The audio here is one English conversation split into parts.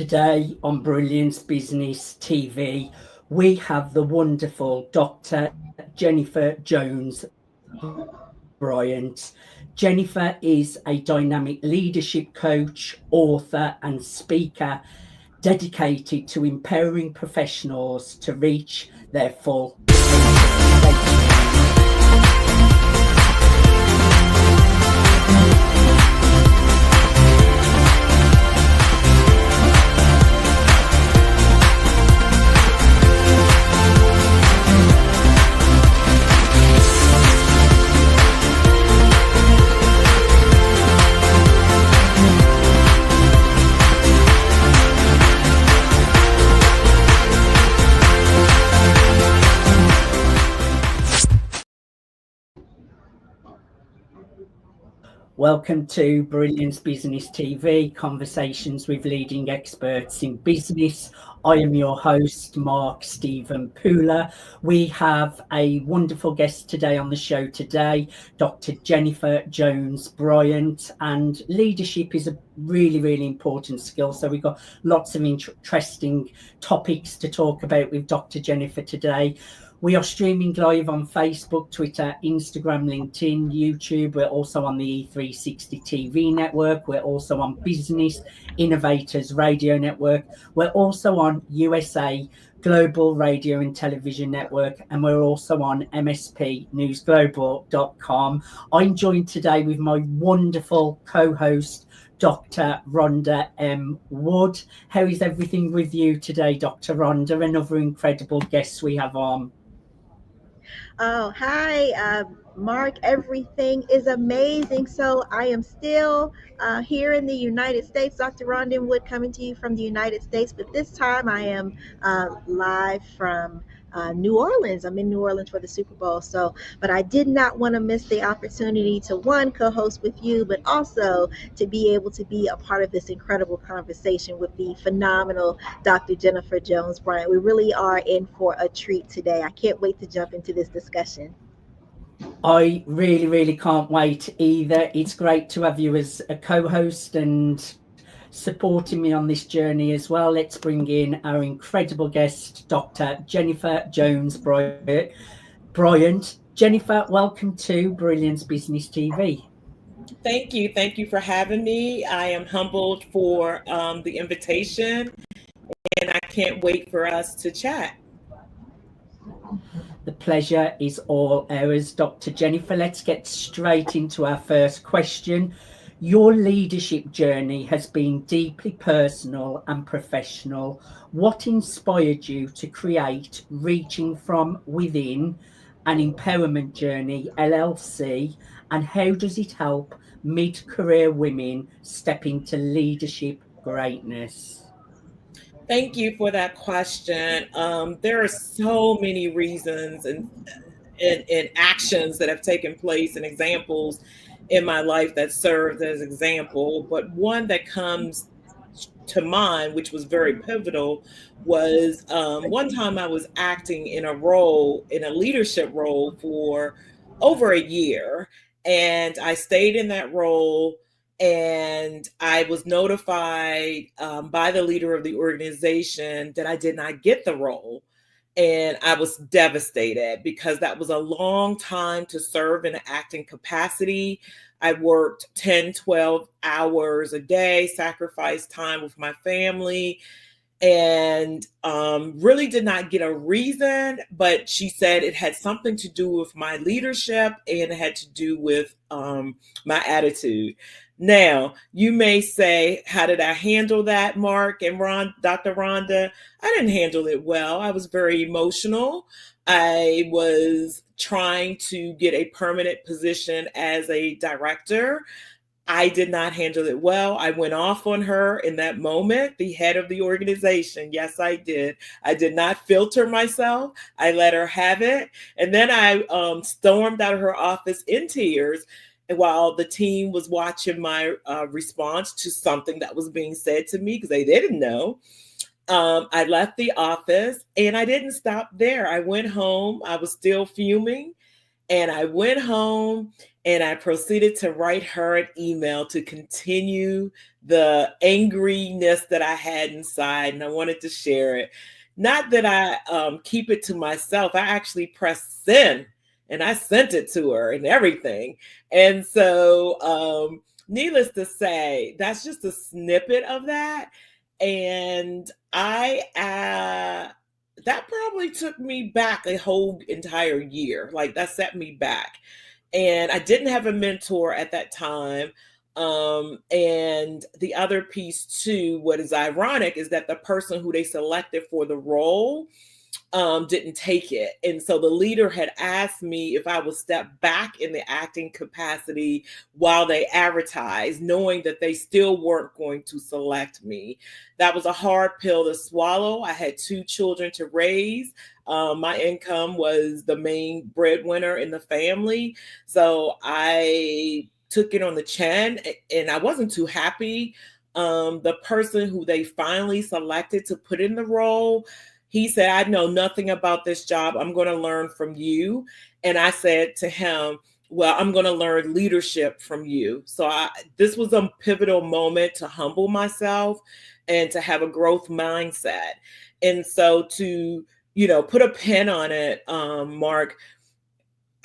Today on Brilliance Business TV, we have the wonderful Dr. Jennifer Jones Bryant. Jennifer is a dynamic leadership coach, author, and speaker dedicated to empowering professionals to reach their full potential. Welcome to Brilliance Business TV, conversations with leading experts in business. I am your host, Mark Stephen Pooler. We have a wonderful guest today on the show today, Dr. Jennifer Jones Bryant, and leadership is a really, really important skill. So we've got lots of interesting topics to talk about with Dr. Jennifer today. We are streaming live on Facebook, Twitter, Instagram, LinkedIn, YouTube. We're also on the E360 TV network. We're also on Business Innovators Radio Network. We're also on USA Global Radio and Television Network. And we're also on mspnewsglobal.com. I'm joined today with my wonderful co-host, Dr. Rhonda M. Wood. How is everything with you today, Dr. Rhonda? Another incredible guest we have on. Oh, hi, Mark. Everything is amazing. So I am still here in the United States. Dr. Rhonda Wood coming to you from the United States, but this time I am live from New Orleans. I'm in New Orleans for the Super Bowl. But I did not want to miss the opportunity to, one, co-host with you, but also to be able to be a part of this incredible conversation with the phenomenal Dr. Jennifer Jones Bryant. We really are in for a treat today. I can't wait to jump into this discussion. I really, really can't wait either. It's great to have you as a co-host and supporting me on this journey as well. Let's bring in our incredible guest, Dr. Jennifer Jones Bryant. Jennifer, welcome to Brilliance Business TV. Thank you. Thank you for having me. I am humbled for the invitation, and I can't wait for us to chat. The pleasure is all ours, Dr. Jennifer. Let's get straight into our first question. Your leadership journey has been deeply personal and professional. What inspired you to create Reaching From Within, an Empowerment Journey LLC, and how does it help mid-career women step into leadership greatness? Thank you for that question. There are so many reasons and actions that have taken place and examples in my life that served as example. But one that comes to mind, which was very pivotal, was one time I was acting in a leadership role for over a year. And I stayed in that role. And I was notified by the leader of the organization that I did not get the role. And I was devastated because that was a long time to serve in an acting capacity. I worked 10, 12 hours a day, sacrificed time with my family, and really did not get a reason. But she said it had something to do with my leadership and it had to do with my attitude. Now, you may say, how did I handle that, Mark and Dr. Rhonda? I didn't handle it well. I was very emotional. I was trying to get a permanent position as a director. I did not handle it well. I went off on her in that moment, the head of the organization. Yes, I did. I did not filter myself. I let her have it. And then I stormed out of her office in tears while the team was watching my response to something that was being said to me because they didn't know. I left the office and I didn't stop there. I went home. I was still fuming. And I went home and I proceeded to write her an email to continue the angriness that I had inside. And I wanted to share it. Not that I keep it to myself. I actually pressed send and I sent it to her and everything. And so, needless to say, that's just a snippet of that. And that probably took me back a whole entire year. Like that set me back. And I didn't have a mentor at that time. And the other piece too, what is ironic is that the person who they selected for the role didn't take it. And so the leader had asked me if I would step back in the acting capacity while they advertised, knowing that they still weren't going to select me. That was a hard pill to swallow. I had 2 children to raise. My income was the main breadwinner in the family. So I took it on the chin and I wasn't too happy. The person who they finally selected to put in the role, he said, I know nothing about this job. I'm going to learn from you. And I said to him, well, I'm going to learn leadership from you. So this was a pivotal moment to humble myself and to have a growth mindset. And so to, put a pin on it, Mark,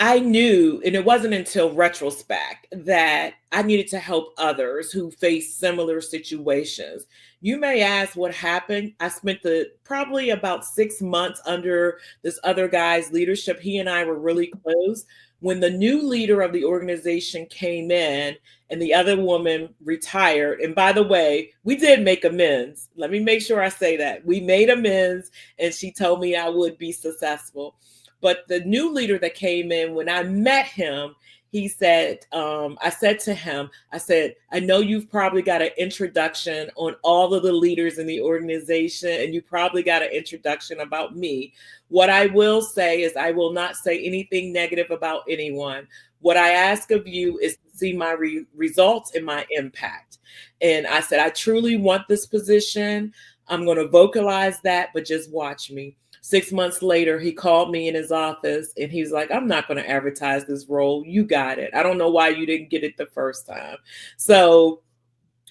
I knew, and it wasn't until retrospect, that I needed to help others who face similar situations. You may ask what happened. I spent probably about 6 months under this other guy's leadership. He and I were really close. When the new leader of the organization came in and the other woman retired, and by the way, we did make amends. Let me make sure I say that. We made amends, and she told me I would be successful. But the new leader that came in, when I met him, he said, I said to him, I know you've probably got an introduction on all of the leaders in the organization, and you probably got an introduction about me. What I will say is I will not say anything negative about anyone. What I ask of you is to see my results and my impact. And I said, I truly want this position. I'm going to vocalize that, but just watch me. 6 months later, he called me in his office and he's like, I'm not going to advertise this role. You got it. I don't know why you didn't get it the first time. So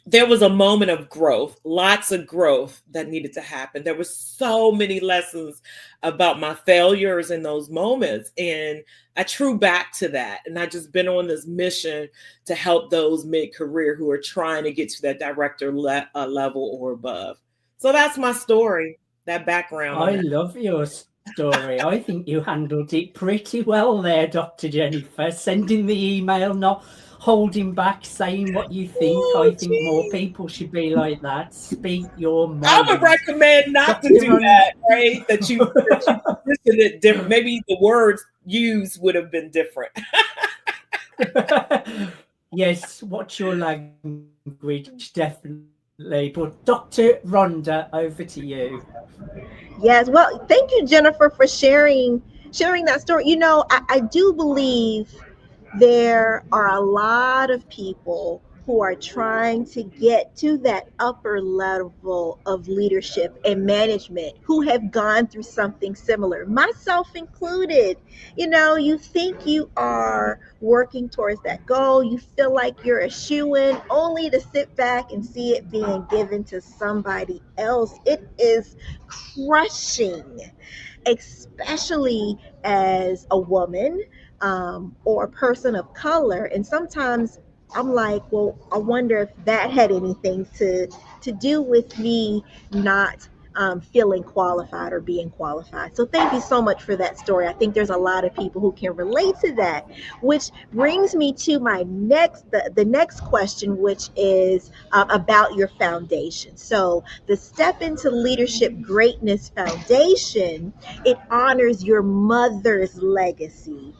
there was a moment of growth, lots of growth that needed to happen. There were so many lessons about my failures in those moments. And I true back to that. And I just been on this mission to help those mid-career who are trying to get to that director level or above. So that's my story. That background. I love your story. I think you handled it pretty well there, Dr. Jennifer. Sending the email, not holding back, saying what you think. I think more people should be like that. Speak your mind. I would recommend not to do that, right? That you listen it different. Maybe the words used would have been different. Yes, watch your language, definitely. But Dr. Rhonda, over to you. Yes, well, thank you, Jennifer, for sharing that story. I do believe there are a lot of people who are trying to get to that upper level of leadership and management who have gone through something similar, myself included. You think you are working towards that goal, you feel like you're a shoo-in, only to sit back and see it being given to somebody else. It is crushing, especially as a woman or a person of color. And sometimes I'm like, well, I wonder if that had anything to do with me not feeling qualified or being qualified. So thank you so much for that story. I think there's a lot of people who can relate to that, which brings me to my the next question, which is about your foundation. So the Step into Leadership Greatness Foundation, it honors your mother's legacy.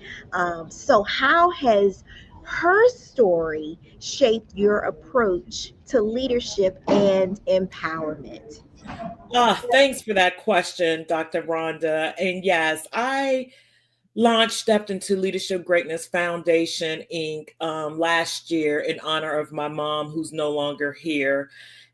So how has her story shaped your approach to leadership and empowerment? Thanks for that question, Dr. Rhonda. And yes, I launched Stepped into Leadership Greatness Foundation, Inc. Last year in honor of my mom, who's no longer here.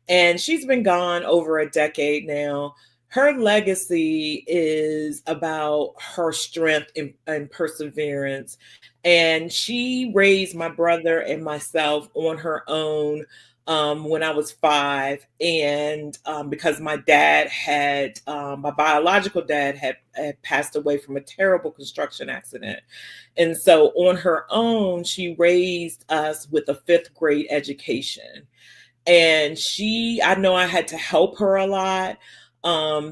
And she's been gone over a decade now. her legacy is about her strength and perseverance. And she raised my brother and myself on her own when I was 5. And because my dad had, my biological dad had passed away from a terrible construction accident. And so on her own, she raised us with a 5th grade education. And I know I had to help her a lot.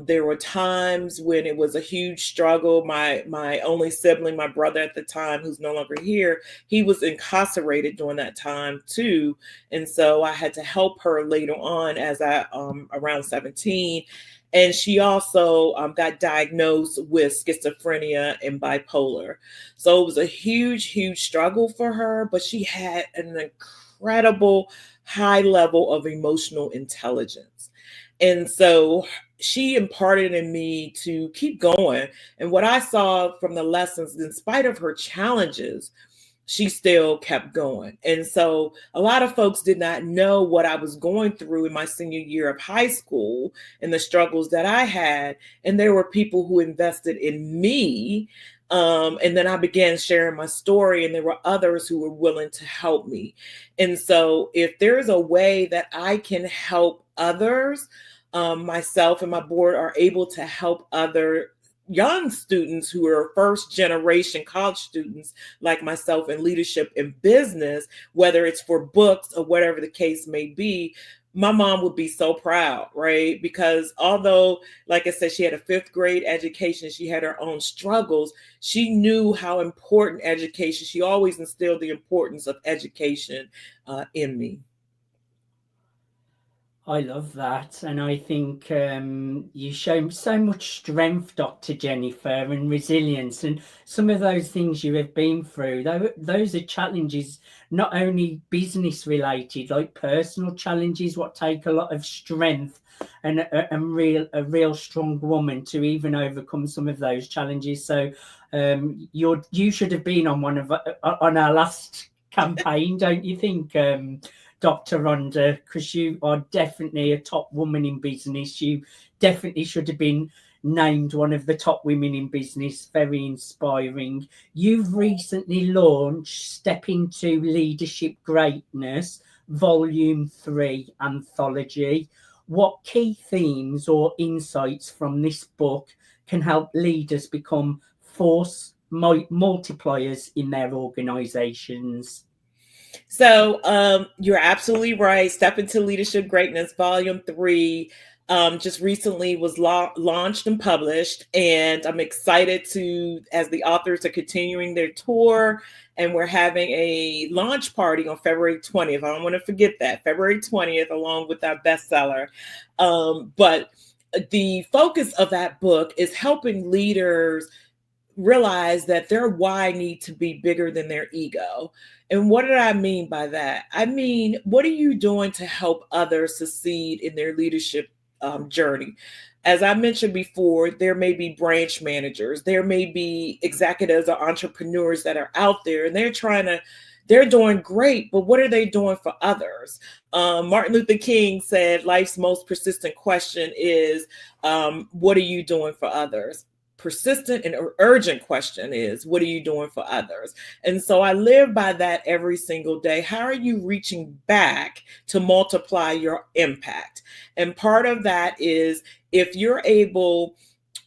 There were times when it was a huge struggle. My only sibling, my brother at the time, who's no longer here, he was incarcerated during that time too. And so I had to help her later on as I around 17. And she also got diagnosed with schizophrenia and bipolar. So it was a huge, huge struggle for her, but she had an incredible high level of emotional intelligence. And so she imparted in me to keep going. And what I saw from the lessons, in spite of her challenges, she still kept going. And so a lot of folks did not know what I was going through in my senior year of high school and the struggles that I had. And there were people who invested in me. And then I began sharing my story, and there were others who were willing to help me. And so if there's a way that I can help others, myself and my board are able to help other young students who are first generation college students like myself in leadership and business, whether it's for books or whatever the case may be, my mom would be so proud, right? Because although, like I said, she had a 5th grade education, she had her own struggles, she knew how important education, she always instilled the importance of education in me. I love that. And I think you show so much strength, Dr. Jennifer, and resilience. And some of those things you have been through, those are challenges, not only business related, like personal challenges, what take a lot of strength and a real strong woman to even overcome some of those challenges. So you should have been on our last campaign, don't you think? Dr. Rhonda, because you are definitely a top woman in business. You definitely should have been named one of the top women in business. Very inspiring. You've recently launched Step Into Leadership Greatness, Volume 3 Anthology. What key themes or insights from this book can help leaders become force multipliers in their organizations? So you're absolutely right. Step Into Leadership Greatness, Volume 3, just recently was launched and published. And I'm excited as the authors are continuing their tour, and we're having a launch party on February 20th. I don't want to forget that, February 20th, along with our bestseller. But the focus of that book is helping leaders realize that their why need to be bigger than their ego. And what did I mean by that? I mean, what are you doing to help others succeed in their leadership journey? As I mentioned before, there may be branch managers, there may be executives or entrepreneurs that are out there, and they're doing great, but what are they doing for others? Martin Luther King said, life's most persistent question is, what are you doing for others? Persistent and urgent question is, what are you doing for others? And so I live by that every single day. How are you reaching back to multiply your impact? And part of that is, if you're able,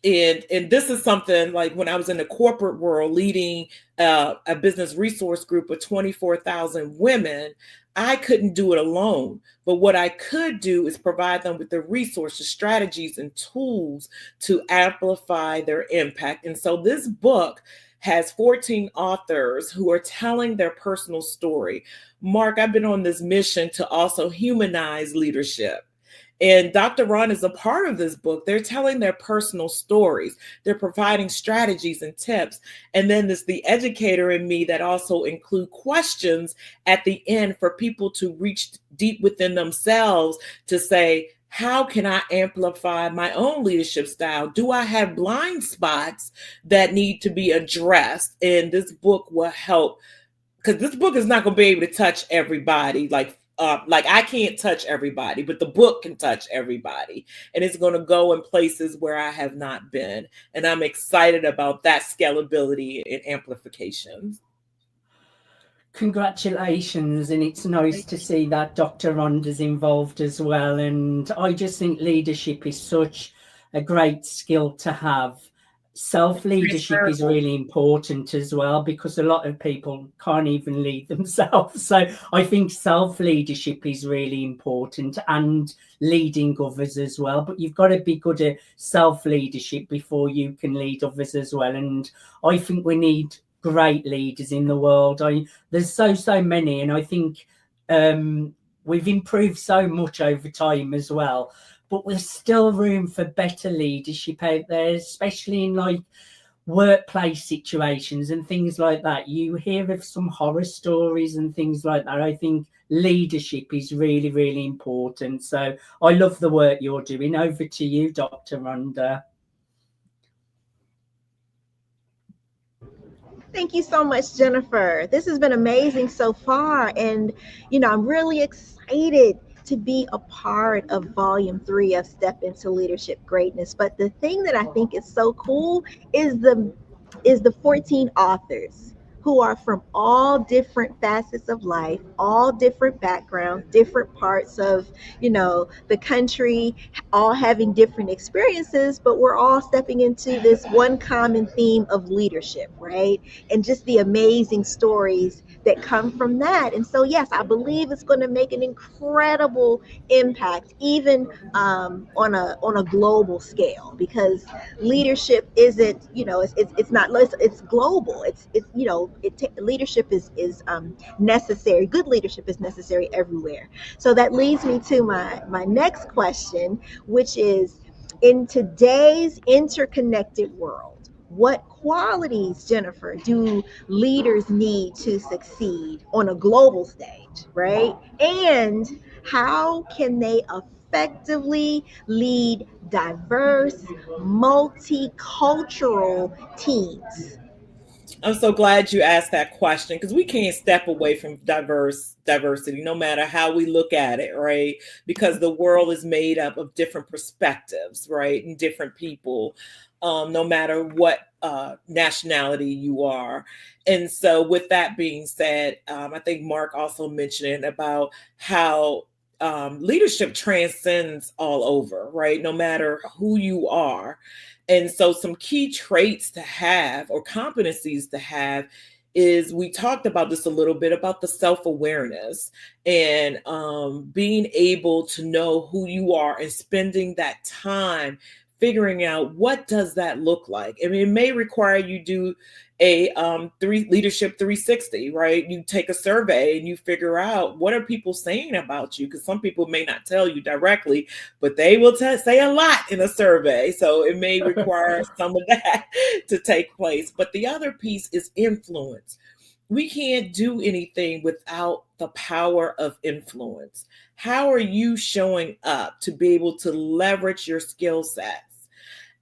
and this is something like when I was in the corporate world leading a business resource group of 24,000 women, I couldn't do it alone. But what I could do is provide them with the resources, strategies, and tools to amplify their impact. And so this book has 14 authors who are telling their personal story. Mark, I've been on this mission to also humanize leadership. And Dr. Ron is a part of this book. They're telling their personal stories. They're providing strategies and tips. And then there's the educator in me that also include questions at the end for people to reach deep within themselves to say, how can I amplify my own leadership style? Do I have blind spots that need to be addressed? And this book will help, because this book is not going to be able to touch everybody like like I can't touch everybody, but the book can touch everybody, and it's going to go in places where I have not been. And I'm excited about that scalability and amplification. Congratulations, and it's nice to see that Dr. Rhonda's involved as well. And I just think leadership is such a great skill to have. Self-leadership is really important as well, because a lot of people can't even lead themselves. So I think self-leadership is really important, and leading others as well. But you've got to be good at self-leadership before you can lead others as well. And I think we need great leaders in the world. There's so many, and I think we've improved so much over time as well, but there's still room for better leadership out there, especially in like workplace situations and things like that. You hear of some horror stories and things like that. I think leadership is really important. So I love the work you're doing. Over to you, Dr. Rhonda. Thank you so much, Jennifer. This has been amazing so far. And, I'm really excited to be a part of volume 3 of Step into Leadership Greatness. But the thing that I think is so cool is the 14 authors who are from all different facets of life, all different backgrounds, different parts of, the country, all having different experiences, but we're all stepping into this one common theme of leadership, right? And just the amazing stories that come from that. And so, yes, I believe it's going to make an incredible impact, even on a global scale, because leadership isn't, it's not, it's global. Leadership is necessary. Good leadership is necessary everywhere. So that leads me to my next question, which is, in today's interconnected world, what qualities, Jennifer, do leaders need to succeed on a global stage, right? And how can they effectively lead diverse, multicultural teams? I'm so glad you asked that question, because we can't step away from diversity, no matter how we look at it, right? Because the world is made up of different perspectives, right? And different people, no matter what nationality you are. And so with that being said, I think Mark also mentioned about how leadership transcends all over, right? No matter who you are. And so some key traits to have, or competencies to have, is, we talked about this a little bit, about the self-awareness and being able to know who you are and spending that time figuring out what does that look like. I mean, it may require you do a leadership 360, right? You take a survey and you figure out, what are people saying about you? Because some people may not tell you directly, but they will say a lot in a survey. So it may require some of that to take place. But the other piece is influence. We can't do anything without the power of influence. How are you showing up to be able to leverage your skill sets?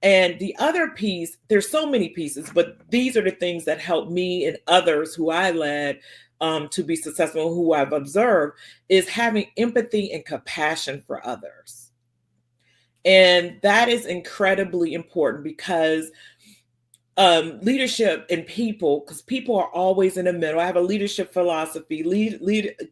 And the other piece, there's so many pieces, but these are the things that help me and others who I led to be successful, who I've observed, is having empathy and compassion for others. And that is incredibly important, because leadership and people, because people are always in the middle. I have a leadership philosophy.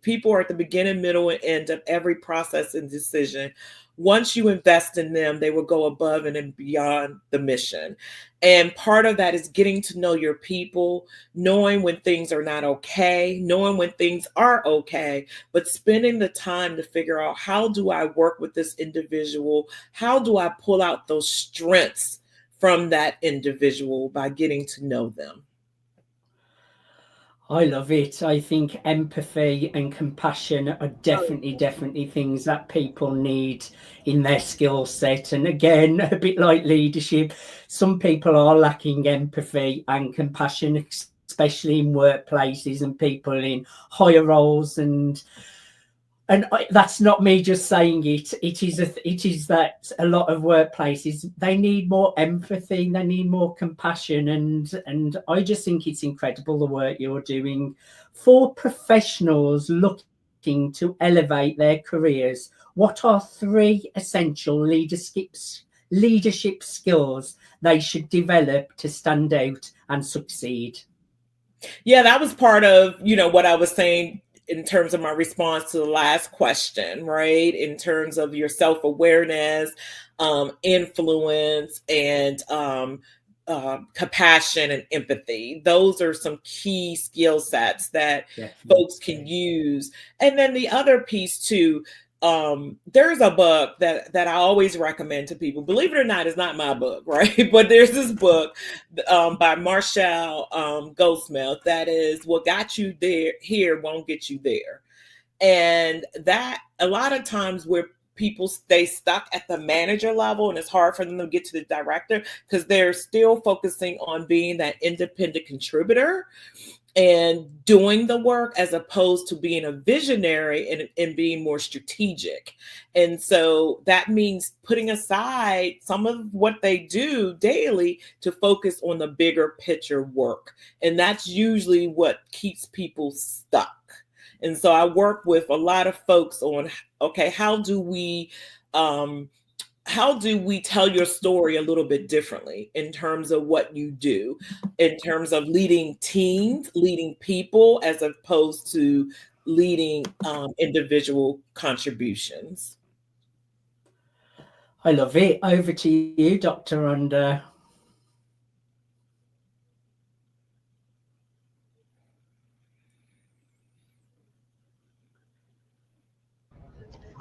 People are at the beginning, middle, and end of every process and decision. Once you invest in them, they will go above and beyond the mission. And part of that is getting to know your people, knowing when things are not okay, knowing when things are okay, but spending the time to figure out, how do I work with this individual? How do I pull out those strengths from that individual by getting to know them? I love it. I think empathy and compassion are definitely things that people need in their skill set. And again, a bit like leadership, some people are lacking empathy and compassion, especially in workplaces and people in higher roles. And that's not me just saying it. It is that a lot of workplaces, they need more empathy, they need more compassion, and I just think it's incredible the work you're doing for professionals looking looking to elevate their careers, what are 3 essential leadership skills they should develop to stand out and succeed? Yeah, that was part of, what I was saying in terms of my response to the last question, right? In terms of your self-awareness, influence, and compassion and empathy. Those are some key skill sets that folks can use. And then the other piece too, there's a book that I always recommend to people. Believe it or not, it's not my book, right? But there's this book by Marshall Goldsmith that is "What Got You There Here Won't Get You There," and that a lot of times where people stay stuck at the manager level and it's hard for them to get to the director because they're still focusing on being that independent contributor and doing the work as opposed to being a visionary and being more strategic. And so that means putting aside some of what they do daily to focus on the bigger picture work. And that's usually what keeps people stuck. And so I work with a lot of folks on, okay, how do we tell your story a little bit differently in terms of what you do, in terms of leading teams, leading people, as opposed to leading individual contributions? I love it. Over to you, Dr. Rhonda.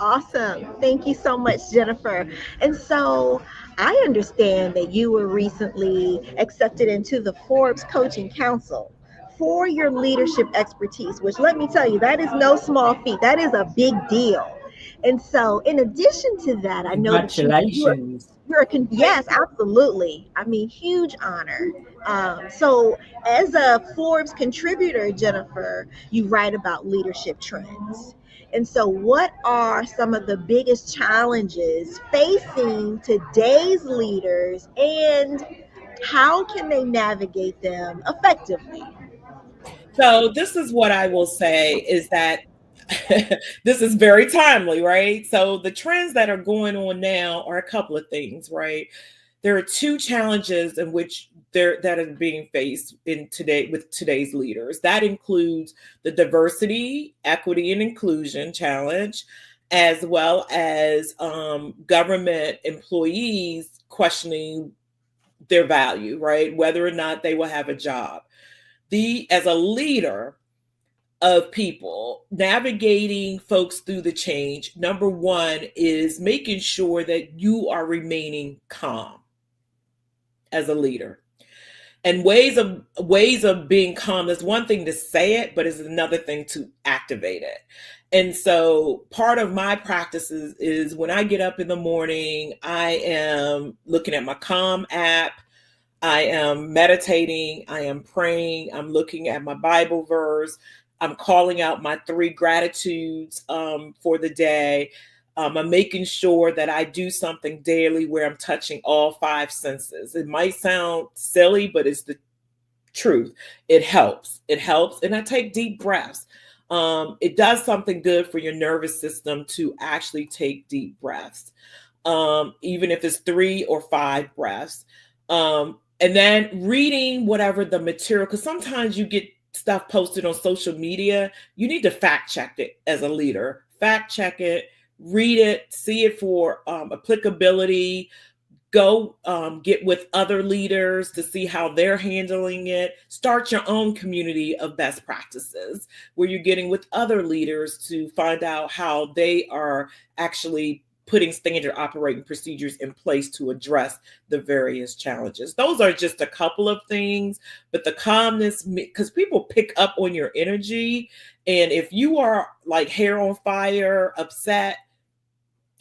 Awesome. Thank you so much, Jennifer. And so I understand that you were recently accepted into the Forbes Coaching Council for your leadership expertise, which let me tell you, that is no small feat. That is a big deal. And so in addition to that, I know that yes, absolutely. I mean, huge honor. So as a Forbes contributor, Jennifer, you write about leadership trends. And so what are some of the biggest challenges facing today's leaders and how can they navigate them effectively? So this is what I will say is that this is very timely, right? So the trends that are going on now are a couple of things, right? There are 2 challenges in which that are being faced with today's leaders. That includes the diversity, equity, and inclusion challenge, as well as government employees questioning their value, right? Whether or not they will have a job. As a leader of people, navigating folks through the change, number 1 is making sure that you are remaining calm as a leader. And ways of being calm is one thing to say it, but it's another thing to activate it. And so part of my practices is when I get up in the morning, I am looking at my Calm app, I am meditating, I am praying, I'm looking at my Bible verse, I'm calling out my 3 gratitudes for the day. I'm making sure that I do something daily where I'm touching all 5 senses. It might sound silly, but it's the truth. It helps. It helps. And I take deep breaths. It does something good for your nervous system to actually take deep breaths, even if it's 3 or 5 breaths. And then reading whatever the material, because sometimes you get stuff posted on social media. You need to fact check it as a leader. Fact check it. Read it, see it for applicability, go get with other leaders to see how they're handling it. Start your own community of best practices where you're getting with other leaders to find out how they are actually putting standard operating procedures in place to address the various challenges. Those are just a couple of things, but the calmness, because people pick up on your energy. And if you are like hair on fire, upset,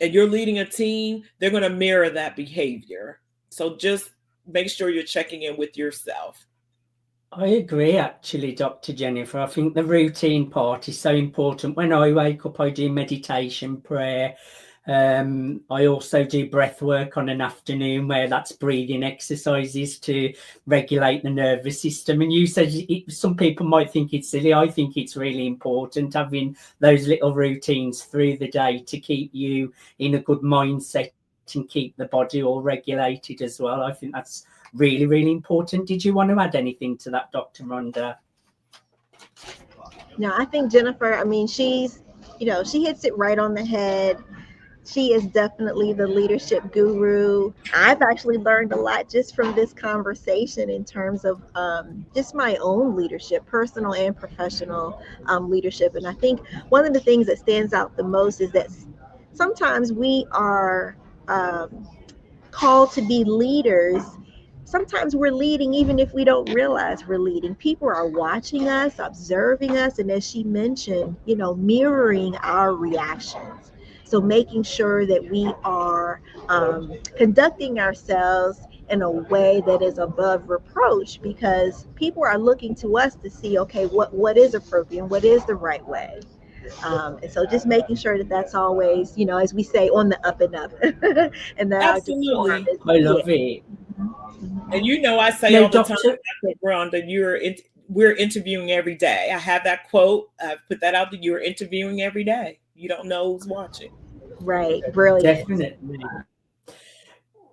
and you're leading a team, they're going to mirror that behavior. So just make sure you're checking in with yourself. I agree, actually, Dr. Jennifer. I think the routine part is so important. When I wake up, I do meditation, prayer, I also do breath work on an afternoon where that's breathing exercises to regulate the nervous system. And you said some people might think it's silly. I think it's really important having those little routines through the day to keep you in a good mindset and keep the body all regulated as well. I think that's really, really important. Did you want to add anything to that, Dr. Rhonda? No, I think Jennifer, I mean, she's, she hits it right on the head. She is definitely the leadership guru. I've actually learned a lot just from this conversation in terms of just my own leadership, personal and professional leadership. And I think one of the things that stands out the most is that sometimes we are called to be leaders. Sometimes we're leading even if we don't realize we're leading. People are watching us, observing us, and as she mentioned, mirroring our reactions. So making sure that we are conducting ourselves in a way that is above reproach, because people are looking to us to see, okay, what is appropriate, what is the right way. And so just making sure that that's always, as we say, on the up and up. And that absolutely, I love it. And I say all the time, Rhonda, we're interviewing every day. I have that quote. I've put that out that you're interviewing every day. You don't know who's watching. Right. Brilliant. Definitely.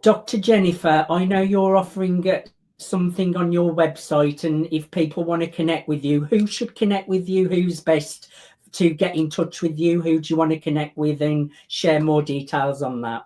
Dr. Jennifer, I know you're offering something on your website, and if people want to connect with you, who should connect with you? Who's best to get in touch with you? Who do you want to connect with, and share more details on that?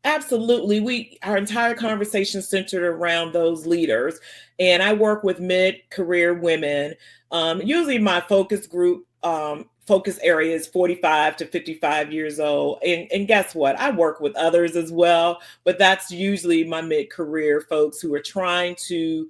Absolutely. Our entire conversation centered around those leaders, and I work with mid-career women. Usually my focus group, focus area is 45 to 55 years old. And guess what? I work with others as well, but that's usually my mid-career folks who are trying to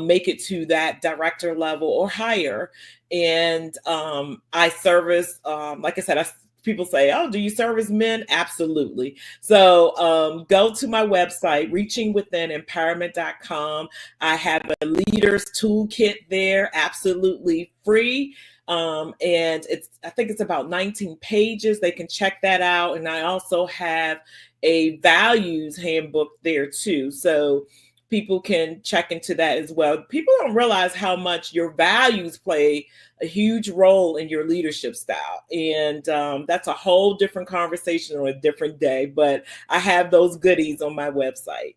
make it to that director level or higher. And I service, like I said, people say, oh, do you service men? Absolutely. So go to my website, reachingwithinempowerment.com. I have a leaders toolkit there, absolutely free. And I think it's about 19 pages. They can check that out. And I also have a values handbook there too. So people can check into that as well. People don't realize how much your values play a huge role in your leadership style. And that's a whole different conversation on a different day, but I have those goodies on my website.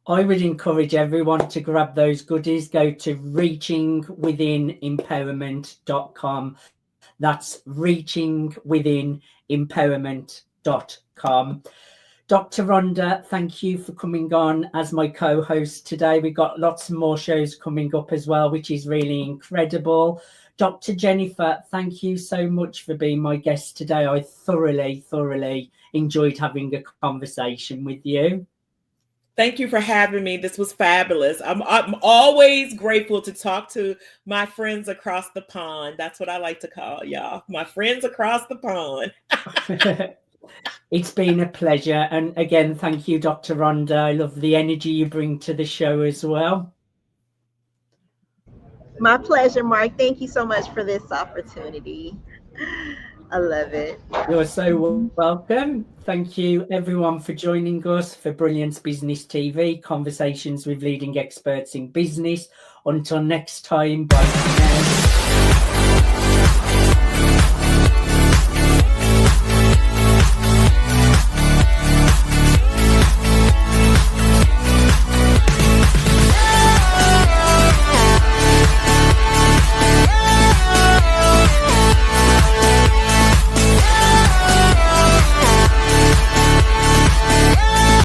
I would encourage everyone to grab those goodies. Go to reachingwithinempowerment.com. That's reachingwithinempowerment.com. Dr. Rhonda, thank you for coming on as my co-host today. We've got lots more shows coming up as well, which is really incredible. Dr. Jennifer, thank you so much for being my guest today. I thoroughly enjoyed having a conversation with you. Thank you for having me. This was fabulous. I'm always grateful to talk to my friends across the pond. That's what I like to call y'all, my friends across the pond. It's been a pleasure. And again, thank you, Dr. Rhonda. I love the energy you bring to the show as well. My pleasure, Mark. Thank you so much for this opportunity. I love it. You're so welcome. Thank you, everyone, for joining us for Brilliance Business TV, conversations with leading experts in business. Until next time, bye.